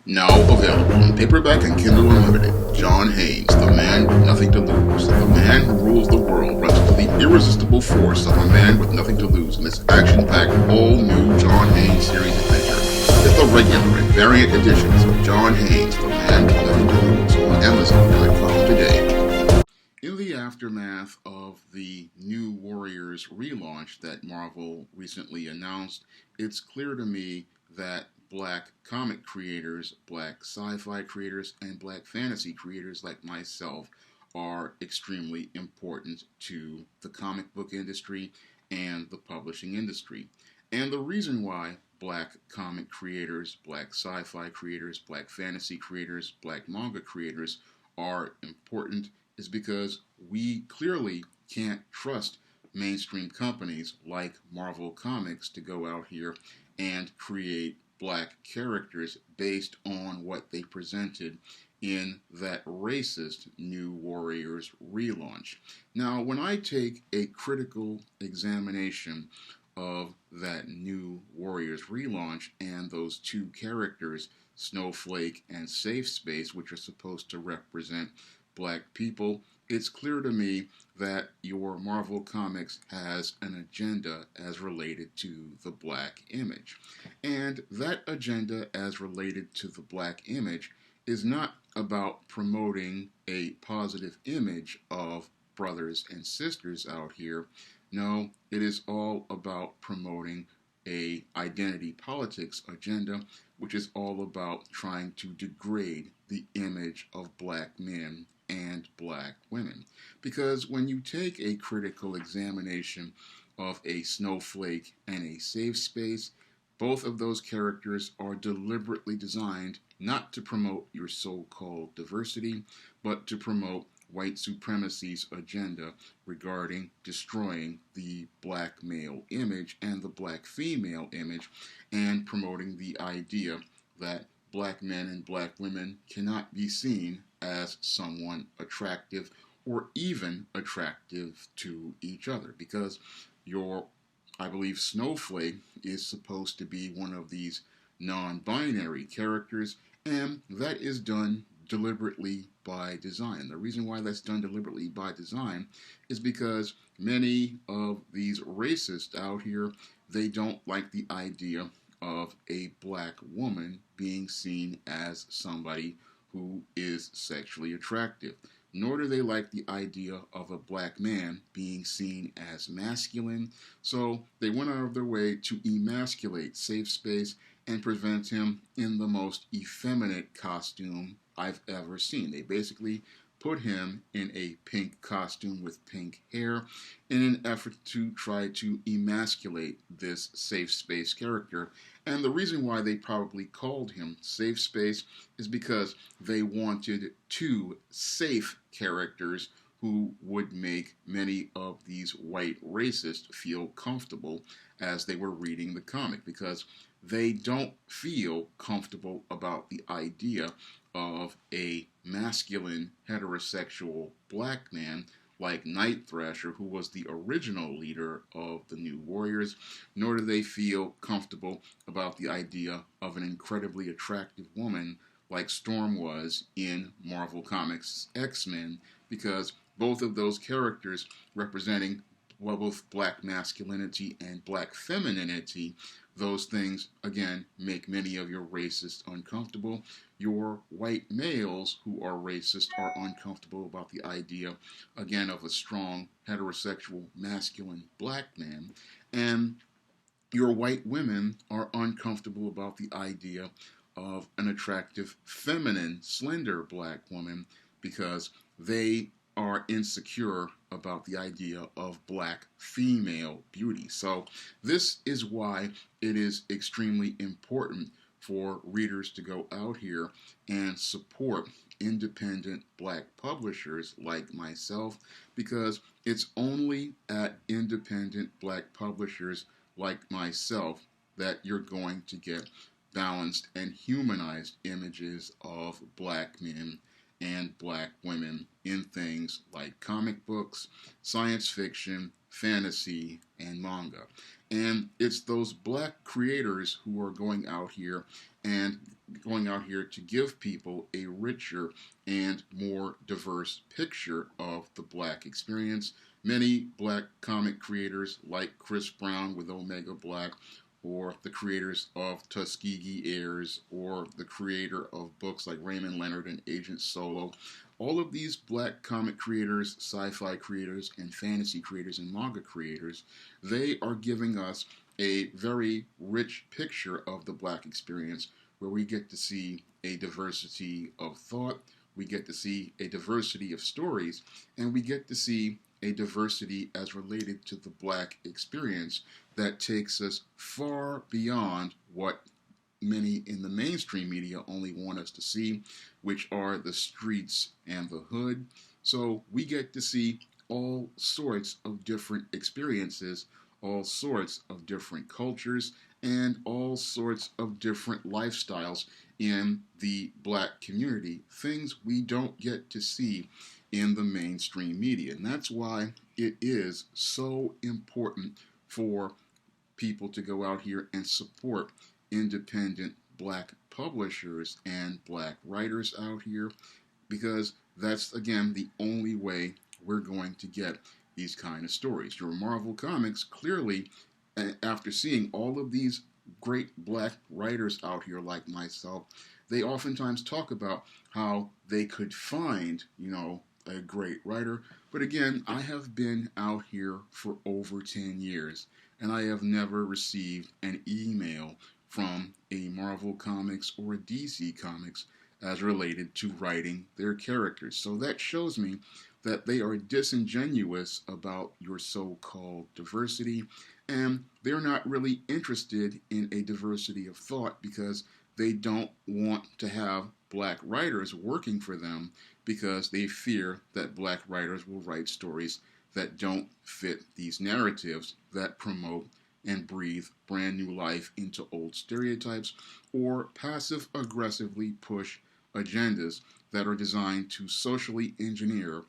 Now available in paperback and Kindle Unlimited. John Haynes, the man with nothing to lose. The man who rules the world runs into the irresistible force of a man with nothing to lose in this action-packed, all-new John Haynes series adventure. Get the regular and variant editions of John Haynes, the man with nothing to lose on Amazon.com today. In the aftermath of the New Warriors relaunch that Marvel recently announced, it's clear to me that black comic creators, black sci-fi creators, and black fantasy creators like myself are extremely important to the comic book industry and the publishing industry. And the reason why black comic creators, black sci-fi creators, black fantasy creators, black manga creators are important is because we clearly can't trust mainstream companies like Marvel Comics to go out here and create black characters based on what they presented in that racist New Warriors relaunch. Now, when I take a critical examination of that New Warriors relaunch and those two characters, Snowflake and Safe Space, which are supposed to represent black people, it's clear to me that your Marvel Comics has an agenda as related to the black image. And that agenda as related to the black image is not about promoting a positive image of brothers and sisters out here. No, it is all about promoting a identity politics agenda, which is all about trying to degrade the image of black men and black women. Because when you take a critical examination of a Snowflake and a Safe Space, both of those characters are deliberately designed not to promote your so-called diversity, but to promote white supremacy's agenda regarding destroying the black male image and the black female image, and promoting the idea that black men and black women cannot be seen as someone attractive or even attractive to each other, because I believe Snowflake is supposed to be one of these non-binary characters, and that is done deliberately by design. The reason why that's done deliberately by design is because many of these racists out here, they don't like the idea of a black woman being seen as somebody who is sexually attractive. Nor do they like the idea of a black man being seen as masculine, so they went out of their way to emasculate Safe Space and present him in the most effeminate costume I've ever seen. They basically put him in a pink costume with pink hair in an effort to try to emasculate this Safe Space character. And the reason why they probably called him Safe Space is because they wanted two safe characters who would make many of these white racists feel comfortable as they were reading the comic, because they don't feel comfortable about the idea of a masculine heterosexual black man like Night Thrasher, who was the original leader of the New Warriors, nor do they feel comfortable about the idea of an incredibly attractive woman like Storm was in Marvel Comics' X-Men, because both of those characters representing both black masculinity and black femininity, those things, again, make many of your racists uncomfortable. Your white males who are racist are uncomfortable about the idea, again, of a strong, heterosexual, masculine black man. And your white women are uncomfortable about the idea of an attractive, feminine, slender black woman, because they are insecure about the idea of black female beauty. So this is why it is extremely important for readers to go out here and support independent black publishers like myself, because it's only at independent black publishers like myself that you're going to get balanced and humanized images of black men and black women in things like comic books, science fiction, fantasy, and manga. And it's those black creators who are going out here and going out here to give people a richer and more diverse picture of the black experience. Many black comic creators like Chris Brown with Omega Black, or the creators of Tuskegee Airs, or the creator of books like Raymond Leonard and Agent Solo. All of these black comic creators, sci-fi creators, and fantasy creators, and manga creators, they are giving us a very rich picture of the black experience, where we get to see a diversity of thought, we get to see a diversity of stories, and we get to see a diversity as related to the black experience that takes us far beyond what many in the mainstream media only want us to see, which are the streets and the hood. So we get to see all sorts of different experiences, all sorts of different cultures, and all sorts of different lifestyles in the black community, things we don't get to see in the mainstream media. And that's why it is so important for people to go out here and support independent black publishers and black writers out here, because that's, again, the only way we're going to get these kind of stories. Your Marvel Comics, clearly, after seeing all of these great black writers out here like myself, they oftentimes talk about how they could find, a great writer. But again, I have been out here for over 10 years, and I have never received an email from a Marvel Comics or a DC Comics as related to writing their characters. So that shows me that they are disingenuous about your so-called diversity, and they're not really interested in a diversity of thought because they don't want to have black writers working for them, because they fear that black writers will write stories that don't fit these narratives that promote and breathe brand new life into old stereotypes, or passive aggressively push agendas that are designed to socially engineer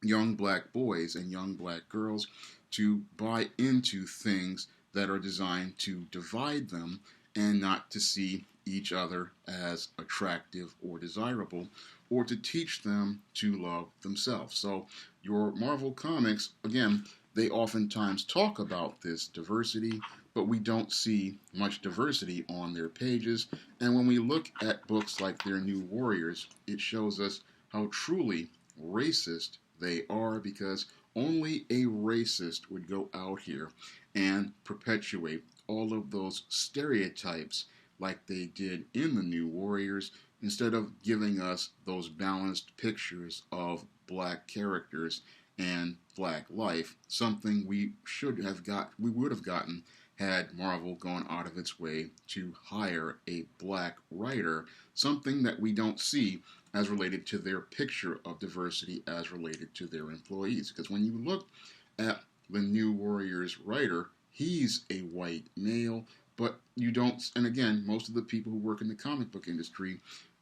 young black boys and young black girls to buy into things that are designed to divide them and not to see each other as attractive or desirable, or to teach them to love themselves. So your Marvel Comics, again, they oftentimes talk about this diversity, but we don't see much diversity on their pages. And when we look at books like their New Warriors, it shows us how truly racist they are, because only a racist would go out here and perpetuate all of those stereotypes like they did in the New Warriors, instead of giving us those balanced pictures of black characters and black life, something we would have gotten had Marvel gone out of its way to hire a black writer, something that we don't see as related to their picture of diversity as related to their employees. Because when you look at the New Warriors writer, he's a white male, but you don't, and again, most of the people who work in the comic book industry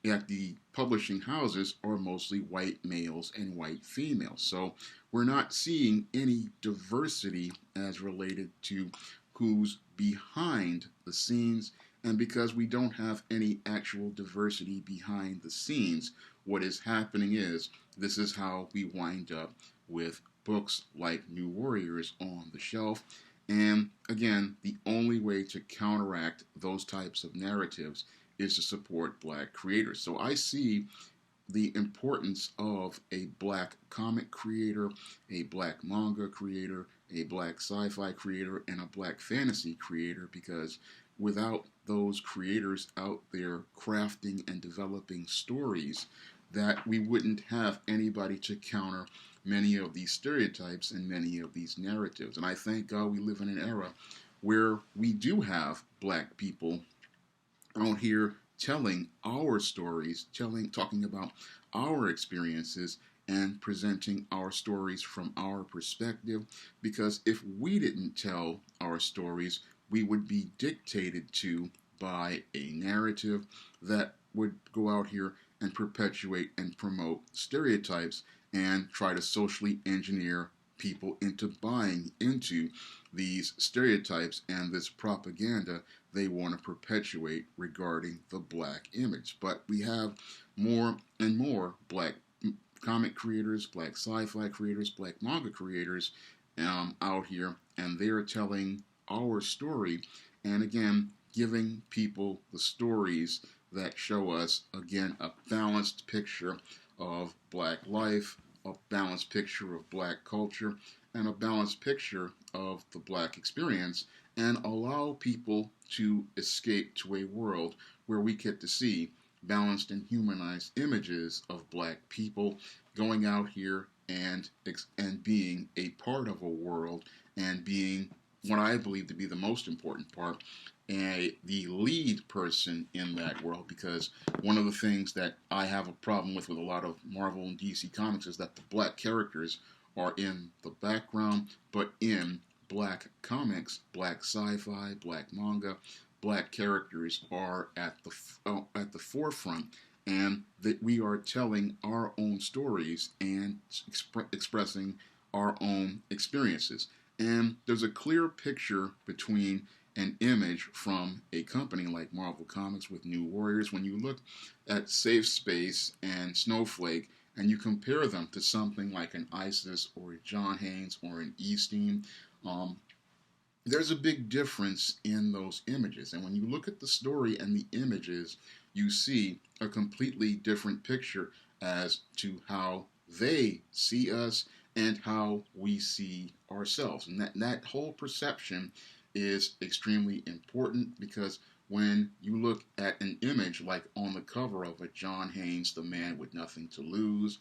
at the publishing houses are mostly white males and white females. So we're not seeing any diversity as related to who's behind the scenes. And because we don't have any actual diversity behind the scenes, what is happening is this is how we wind up with books like New Warriors on the shelf. And again, the only way to counteract those types of narratives is to support black creators. So I see the importance of a black comic creator, a black manga creator, a black sci-fi creator, and a black fantasy creator, because without those creators out there crafting and developing stories, that we wouldn't have anybody to counter many of these stereotypes and many of these narratives. And I thank God we live in an era where we do have black people out here telling our stories, talking about our experiences, and presenting our stories from our perspective. Because if we didn't tell our stories, we would be dictated to by a narrative that would go out here and perpetuate and promote stereotypes and try to socially engineer people into buying into these stereotypes and this propaganda they want to perpetuate regarding the black image. But we have more and more black comic creators, black sci-fi creators, black manga creators out here, and they're telling our story, and again, giving people the stories that show us, again, a balanced picture of black life, a balanced picture of black culture, and a balanced picture of the black experience, and allow people to escape to a world where we get to see balanced and humanized images of black people going out here and being a part of a world, and being what I believe to be the most important part, the lead person in that world. Because one of the things that I have a problem with a lot of Marvel and DC comics is that the black characters are in the background, but in black comics, black sci-fi, black manga, black characters are at the forefront, and that we are telling our own stories and expressing our own experiences. And there's a clear picture between an image from a company like Marvel Comics with New Warriors. When you look at Safe Space and Snowflake, and you compare them to something like an Isis or a John Haynes or an Easteen, there's a big difference in those images. And when you look at the story and the images, you see a completely different picture as to how they see us and how we see ourselves. And that whole perception is extremely important, because when you look at an image like on the cover of a John Haynes, The Man with Nothing to Lose,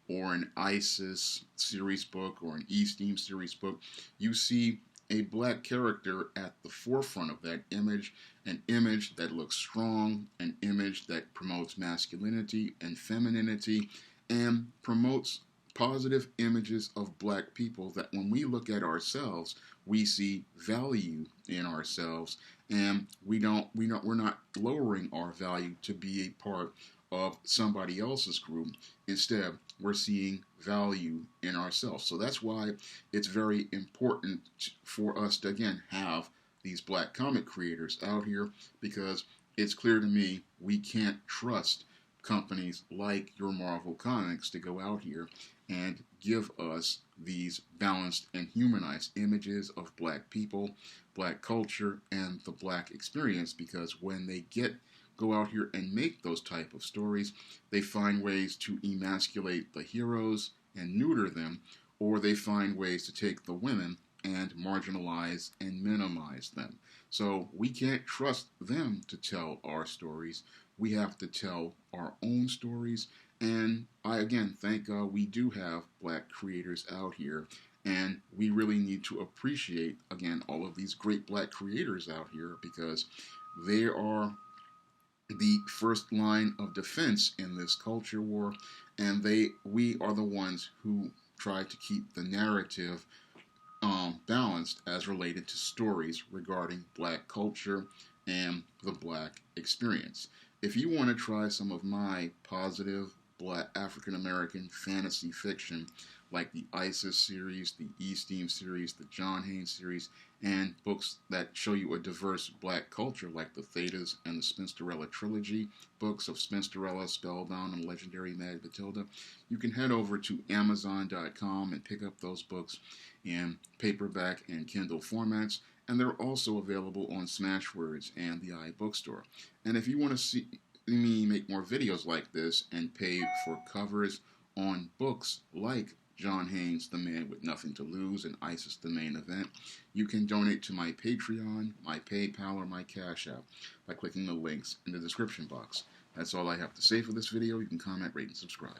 or an ISIS series book or an Easteen series book, you see a black character at the forefront of that image, an image that looks strong, an image that promotes masculinity and femininity, and promotes positive images of black people, that when we look at ourselves, we see value in ourselves, and we're not lowering our value to be a part of somebody else's group. Instead, we're seeing value in ourselves. So that's why it's very important for us to, again, have these black comic creators out here, because it's clear to me we can't trust companies like your Marvel Comics to go out here and give us these balanced and humanized images of black people, black culture, and the black experience. Because when they go out here and make those type of stories, they find ways to emasculate the heroes and neuter them, or they find ways to take the women and marginalize and minimize them. So we can't trust them to tell our stories. We have to tell our own stories. And I, again, thank God we do have black creators out here. And we really need to appreciate, again, all of these great black creators out here, because they are the first line of defense in this culture war, and we are the ones who try to keep the narrative balanced as related to stories regarding black culture and the black experience. If you want to try some of my positive black African American fantasy fiction, like the ISIS series, the Easteen series, the John Haynes series, and books that show you a diverse black culture, like the Thetas and the Spinsterella trilogy, books of Spinsterella, Spellbound, and Legendary Mad Matilda, you can head over to Amazon.com and pick up those books in paperback and Kindle formats. And they're also available on Smashwords and the iBookstore. And if you want to see me make more videos like this and pay for covers on books like John Haynes, The Man with Nothing to Lose, and ISIS, The Main Event, you can donate to my Patreon, my PayPal, or my Cash App by clicking the links in the description box. That's all I have to say for this video. You can comment, rate, and subscribe.